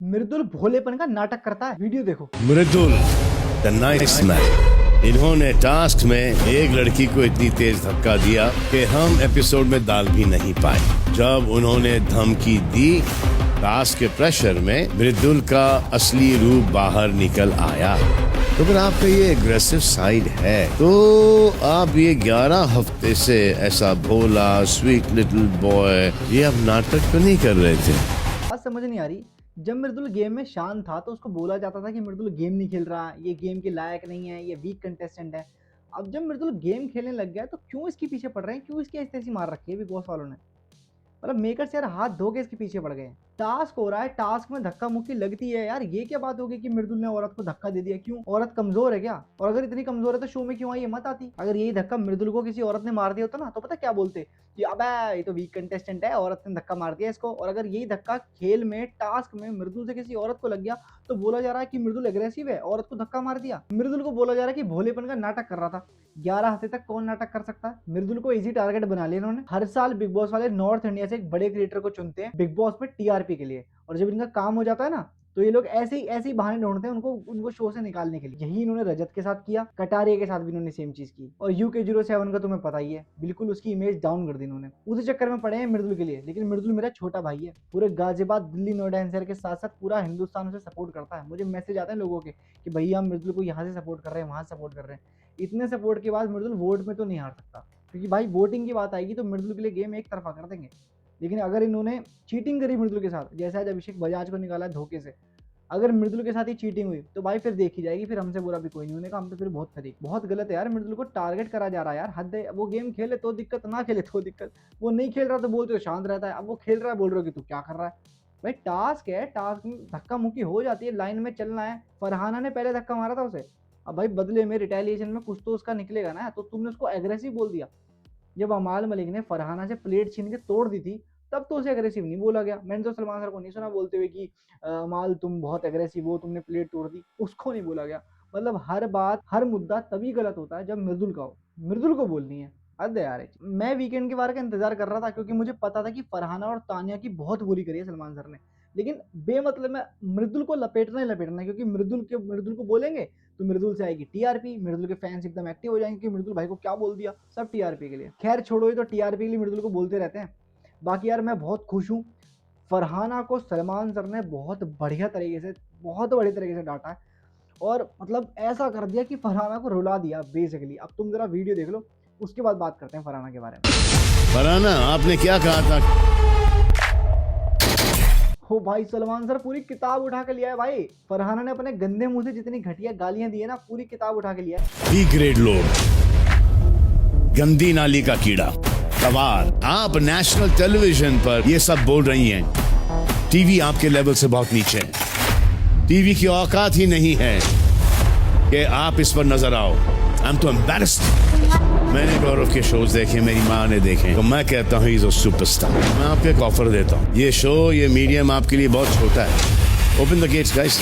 मृदुल भोलेपन का नाटक करता है, वीडियो देखो। मृदुल द नाइस मैन, इन्होंने टास्क में एक लड़की को इतनी तेज धक्का दिया कि हम एपिसोड में डाल भी नहीं पाए। जब उन्होंने धमकी दी, टास्क के प्रेशर में मृदुल का असली रूप बाहर निकल आया। तो अगर आपका ये एग्रेसिव साइड है तो आप ये 11 हफ्ते से ऐसा भोला स्वीट लिटिल बॉय ये आप नाटक तो नहीं कर रहे थे। बात समझ नहीं आ रही। जब मृदुल गेम में शांत था तो उसको बोला जाता था कि मृदुल गेम नहीं खेल रहा, ये गेम के लायक नहीं है, ये वीक कंटेस्टेंट है। अब जब मृदुल गेम खेलने लग गया तो क्यों इसके पीछे पड़ रहे हैं, क्यों इसकी ऐसी मार रखी है बिग बॉस वालों ने। मतलब मेकर्स यार हाथ धो के इसके पीछे पड़ गए हैं। टास्क हो रहा है, टास्क में धक्का मुक्की लगती है यार, ये क्या बात होगी कि मृदुल ने औरत को धक्का दे दिया। क्यों, औरत कमजोर है क्या? और अगर इतनी कमजोर है तो शो में क्यों आई, ये मत आती। अगर यही धक्का मृदुल को किसी औरत ने मार दिया होता ना तो पता क्या बोलते कि अबे ये तो वीक कंटेस्टेंट है, औरत ने धक्का मार दिया इसको। और अगर यही धक्का खेल में टास्क में मृदुल से किसी औरत को लग गया तो बोला जा रहा है कि मृदुल एग्रेसिव है, औरत को धक्का मार दिया। मृदुल को बोला जा रहा है कि भोलेपन का नाटक कर रहा था। 11 हफ्ते तक कौन नाटक कर सकता है? मृदुल को इजी टारगेट बना लिया इन्होंने। हर साल बिग बॉस वाले नॉर्थ इंडिया से एक बड़े क्रिएटर को चुनते हैं बिग बॉस में टीआरपी के लिए, और जब इनका काम हो जाता है ना तो ये लोग ऐसे ही बहाने ढूंढते हैं उनको शो से निकालने के लिए। यही इन्होंने रजत के साथ किया, कटारिया के साथ भी इन्होंने सेम चीज की। और UK07 का तुम्हें पता ही है, बिल्कुल उसकी इमेज डाउन कर दी इन्होंने। उसी चक्कर में पड़े हैं मृदुल के लिए। लेकिन मृदुल मेरा छोटा भाई है, पूरे गाजियाबाद दिल्ली नोएडा एनसीआर के साथ साथ पूरा हिंदुस्तान उसे सपोर्ट करता है। मुझे मैसेज आते हैं लोगों के कि भैया हम मृदुल को यहाँ से सपोर्ट कर रहे हैं, वहां से सपोर्ट कर रहे हैं। इतने सपोर्ट के बाद मृदुल वोट में तो नहीं हार सकता, क्योंकि भाई वोटिंग की बात आएगी तो मृदुल के लिए गेम एक तरफा कर देंगे। लेकिन अगर इन्होंने चीटिंग करी मृदुल के साथ, जैसे आज अभिषेक बजाज को निकाला धोखे से, अगर मृदुल के साथ ही चीटिंग हुई तो भाई फिर देखी जाएगी, फिर हमसे बुरा भी कोई नहीं। होने का हम तो फिर बहुत खरीद, बहुत गलत है यार। मृदुल को टारगेट करा जा रहा है यार, हद है। वो गेम खेले तो दिक्कत, ना खेले तो दिक्कत। वो नहीं खेल रहा तो बोलते हो शांत रहता है, अब वो खेल रहा है बोल रहे हो कि तू क्या कर रहा है। भाई टास्क है, टास्क में धक्का मुक्की हो जाती है, लाइन में चलना है। फरहाना ने पहले धक्का मारा था उसे, अब भाई बदले में रिटेलिएशन में कुछ तो उसका निकलेगा ना। तो तुमने उसको एग्रेसिव बोल दिया। जब अमाल मलिक ने फरहाना से प्लेट छीन के तोड़ दी थी तब तो उसे एग्रेसिव नहीं बोला गया। मैंने तो सलमान सर को नहीं सुना बोलते हुए कि अमाल तुम बहुत एग्रेसिव हो, तुमने प्लेट तोड़ दी, उसको नहीं बोला गया। मतलब हर बात हर मुद्दा तभी गलत होता है जब मृदुल का हो। मृदुल को बोलनी है, हद है यार। मैं वीकेंड के बार का इंतजार कर रहा था क्योंकि मुझे पता था कि फरहाना और तानिया की बहुत बुरी करी है सलमान सर ने। लेकिन बेमतलब में मृदुल को लपेटना ही लपेटना है, क्योंकि मृदुल को बोलेंगे तो मृदुल से आएगी टीआरपी, मृदुल के फैंस एकदम एक्टिव हो जाएंगे कि मृदुल भाई को क्या बोल दिया, सब टीआरपी के लिए। खैर छोड़ो, ये तो टीआरपी के लिए मृदुल को बोलते रहते हैं। बाकी यार मैं बहुत खुश हूँ, फरहाना को सलमान सर ने बहुत बढ़िया तरीके से, बहुत बढ़िया तरीके से डांटा है। और मतलब ऐसा कर दिया कि फरहाना को रुला दिया बेसिकली। अब तुम जरा वीडियो देख लो, उसके बाद बात करते हैं फरहाना के बारे में। फरहाना, आपने क्या कहा था? हो भाई, सलमान सर पूरी किताब उठा के लिया है भाई। फरहाना ने अपने गंदे मुंह से जितनी घटिया गालियां दी है ना, पूरी किताब उठा के लिया है। बी ग्रेड लोग, गंदी नाली का कीड़ा, सवाल। आप नेशनल टेलीविजन पर ये सब बोल रही हैं। टीवी आपके लेवल से बहुत नीचे है। टीवी की औकात ही नहीं है कि आप इस पर नजर आओ। I am too embarrassed. मैंने गौरव के शोज देखे, मेरी माँ ने देखे, तो मैं कहता हूँ इज अ सुपरस्टार। मैं आपको एक ऑफर देता हूँ, ये शो, ये मीडियम आपके लिए बहुत छोटा है। Open the gates guys.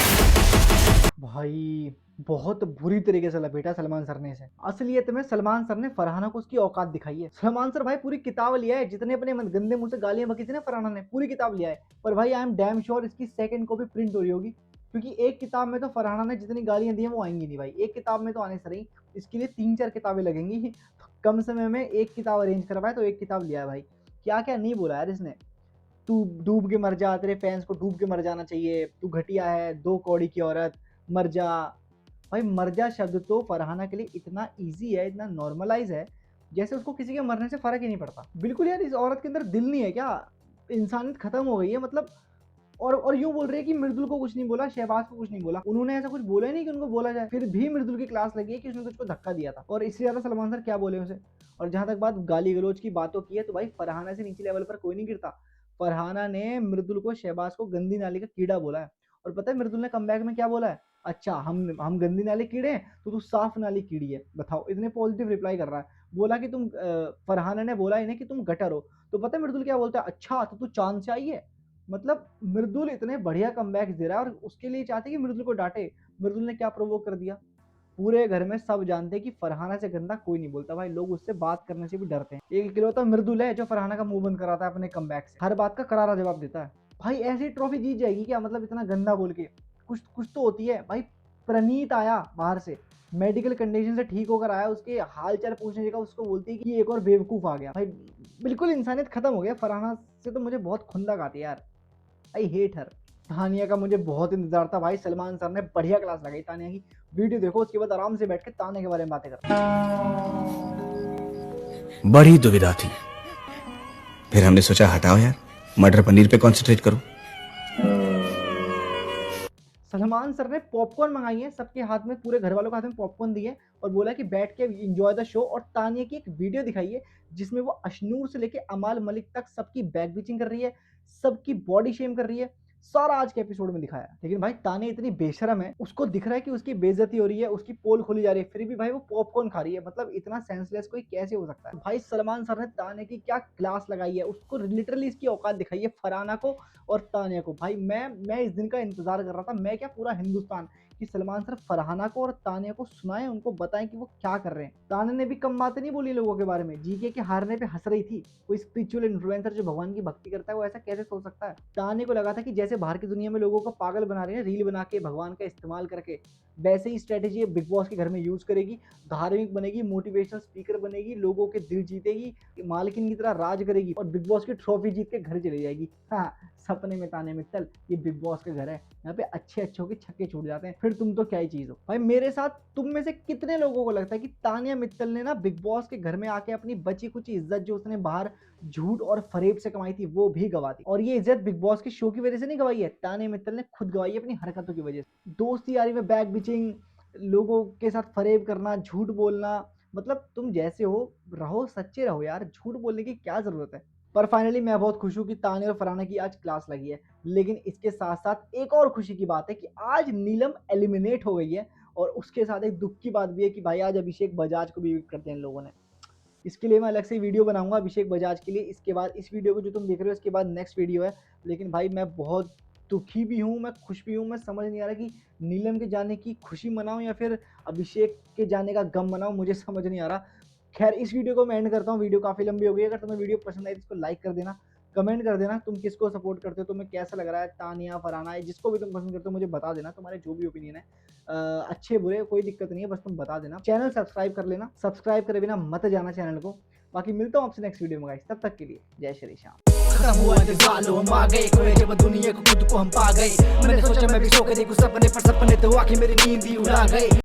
भाई बहुत बुरी तरीके से लपेटा सलमान सर ने इसे। असलियत में सलमान सर ने फरहाना को उसकी औकात दिखाई है। सलमान सर भाई पूरी किताब लिया है, जितने अपने गंदे मुंह से गालियां बकी थी ना फरहाना ने, पूरी किताब लिया है। पर भाई आई एम डैम श्योर इसकी सेकंड कॉपी प्रिंट हो रही होगी, क्योंकि एक किताब में तो फरहाना ने जितनी गालियां दी हैं वो आएंगी नहीं भाई। एक किताब में तो आने से रही, इसके लिए 3-4 किताबें लगेंगी। तो कम समय में एक किताब अरेंज करवाए तो एक किताब लिया है भाई। क्या क्या नहीं बोला यार इसने। तू डूब के मर जा, तेरे फैंस को डूब के मर जाना चाहिए, तू घटिया है, 2 कौड़ी की औरत, मर जा। भाई मर जा शब्द तो फरहाना के लिए इतना इजी है, इतना नॉर्मलाइज है, जैसे उसको किसी के मरने से फर्क ही नहीं पड़ता। बिल्कुल यार, इस औरत के अंदर दिल नहीं है क्या? इंसानियत खत्म हो गई है मतलब। और यूं बोल रही है कि मृदुल को कुछ नहीं बोला, शहबाज को कुछ नहीं बोला। उन्होंने ऐसा कुछ बोला ही नहीं कि उनको बोला जाए, फिर भी मृदुल की क्लास लगी है कि उसने तुझको धक्का दिया था। और इससे ज्यादा सलमान सर क्या बोले उसे। और जहां तक बात गाली गलौज की बातों की है तो भाई फरहाना से नीचे लेवल पर कोई नहीं गिरता। फरहाना ने मृदुल को, शहबाज को गंदी नाली का कीड़ा बोला है। और पता है मृदुल ने कमबैक में क्या बोला है? अच्छा हम गंदी नाली कीड़े हैं तो तू साफ नाली कीड़ी है, बताओ। इतने पॉजिटिव रिप्लाई कर रहा है। बोला कि तुम फरहाना ने बोला इन्हें कि तुम गटर हो, तो पता है मृदुल क्या बोलता है? अच्छा तो तू चांद से आई है। मतलब मृदुल इतने बढ़िया कमबैक दे रहा है और उसके लिए चाहते कि मृदुल को डांटे। मृदुल ने क्या प्रोवोक कर दिया? पूरे घर में सब जानते हैं कि फरहाना से गंदा कोई नहीं बोलता भाई, लोग उससे बात करने से भी डरते हैं। एक इकलौता मृदुल है जो फरहाना का मुंह बंद कराता है अपने कमबैक से, हर बात का करारा जवाब देता है। भाई ऐसी ट्रॉफी जीत जाएगी क्या? मतलब इतना गंदा बोल के, कुछ कुछ तो होती है भाई। प्रणीत आया बाहर से, मेडिकल कंडीशन से ठीक होकर आया, उसके हाल चाल पूछने का उसको बोलती है कि एक और बेवकूफ आ गया। भाई बिल्कुल इंसानियत खत्म हो गया। फरहाना से तो मुझे बहुत खुंदक आती है यार, आई हेट हर। तानिया का मुझे बहुत इंतजार था भाई, सलमान सर ने बढ़िया क्लास लगाई तानिया की। वीडियो देखो, उसके बाद आराम से बैठ के तानिया के बारे में बातें करते। बड़ी दुविधा थी, फिर हमने सोचा हटाओ यार, मटर पनीर पे कंसंट्रेट करो। सलमान सर ने पॉपकॉर्न मंगाई है, सबके हाथ में, पूरे घर वालों के हाथ में पॉपकॉर्न दिए और बोला कि बैठ के एंजॉय द शो। और तानिया की एक वीडियो दिखाई है जिसमें वो अशनूर से लेके अमाल मलिक तक सबकी बैक बीचिंग कर रही है, सबकी बॉडी शेम कर रही है। सारा आज के एपिसोड में दिखाया। लेकिन भाई तानिया इतनी बेशरम है, उसको दिख रहा है कि उसकी बेइज्जती हो रही है, उसकी पोल खोली जा रही है, फिर भी भाई वो पॉपकॉर्न खा रही है। मतलब इतना सेंसलेस कोई कैसे हो सकता है? भाई सलमान सर ने तानिया की क्या क्लास लगाई है, उसको लिटरली इसकी औकात दिखाई है, फरहाना को और तानिया को। भाई मैं इस दिन का इंतजार कर रहा था, मैं क्या पूरा हिंदुस्तान, कि सलमान सर फरहाना को और तानिया को सुनाएं, उनको बताएं कि वो क्या कर रहे हैं। तानिया ने भी कम बातें नहीं बोली लोगों के बारे में, जीके के हारने पे हंस रही थी। कोई स्पिरिचुअल इन्फ्लुएंसर जो भगवान की भक्ति करता है वो ऐसा कैसे सोच सकता है? तानिया को लगा था कि जैसे बाहर की दुनिया में लोगों को पागल बना रहे हैं रील बना के भगवान का इस्तेमाल करके, वैसे ही स्ट्रेटेजी बिग बॉस के घर में यूज करेगी, धार्मिक बनेगी, मोटिवेशनल स्पीकर बनेगी, लोगों के दिल जीतेगी, मालकिन की तरह राज करेगी और बिग बॉस की ट्रॉफी जीत के घर चली जाएगी। हाँ, सपने में ताने मित्तल, ये बिग बॉस का घर है, यहाँ पे अच्छे अच्छों के छक्के छूट जाते हैं, फिर तुम तो क्या ही चीज हो। भाई मेरे साथ तुम में से कितने लोगों को लगता है कि तानिया मित्तल ने ना बिग बॉस के घर में आके अपनी बची कुछ इज्जत जो उसने बाहर झूठ और फरेब से कमाई थी वो भी गवा दी? और ये इज्जत बिग बॉस के शो की वजह से नहीं गवाई है, तानिया मित्तल ने खुद गवाई है अपनी हरकतों की वजह से। दोस्ती यारी में बैक बिचिंग, लोगों के साथ फरेब करना, झूठ बोलना, मतलब तुम जैसे हो रहो, सच्चे रहो यार, झूठ बोलने की क्या जरूरत है? पर फाइनली मैं बहुत खुश हूँ कि तानिया और फरहाना की आज क्लास लगी है। लेकिन इसके साथ साथ एक और खुशी की बात है कि आज नीलम एलिमिनेट हो गई है, और उसके साथ एक दुख की बात भी है कि भाई आज अभिषेक बजाज को भी विकेट कर दिया इन लोगों ने। इसके लिए मैं अलग से वीडियो बनाऊंगा अभिषेक बजाज के लिए। इसके बाद इस वीडियो को जो तुम देख रहे हो इसके बाद नेक्स्ट वीडियो है। लेकिन भाई मैं बहुत दुखी भी हूँ, मैं खुश भी हूँ, मैं समझ नहीं आ रहा कि नीलम के जाने की खुशी मनाऊं या फिर अभिषेक के जाने का गम मनाऊं, मुझे समझ नहीं आ रहा। खैर इस वीडियो को मैं एंड करता हूँ, वीडियो काफ़ी लंबी हो गई। अगर तुम्हें वीडियो पसंद आई तो इसको लाइक कर देना, कमेंट कर देना तुम किसको सपोर्ट करते हो, तुम्हें कैसा लग रहा है, तानिया फरहाना, जिसको भी तुम पसंद करते हो मुझे बता देना, तुम्हारे जो भी ओपिनियन है, अच्छे बुरे कोई दिक्कत नहीं है, बस तुम बता देना। चैनल सब्सक्राइब कर लेना, सब्सक्राइब करे बिना मत जाना चैनल को। बाकी मिलता हूँ आपसे नेक्स्ट वीडियो में गाइस, तब तक के लिए जय श्री श्याम। खत्म हुआ इंतजार, लो हम आ गए, खोए जब दुनिया को खुद को हम पा गए। मैंने सोचा मैं भी सो कर देखूं सपने, पर सपने तो आके मेरी नींद ही उड़ा गए।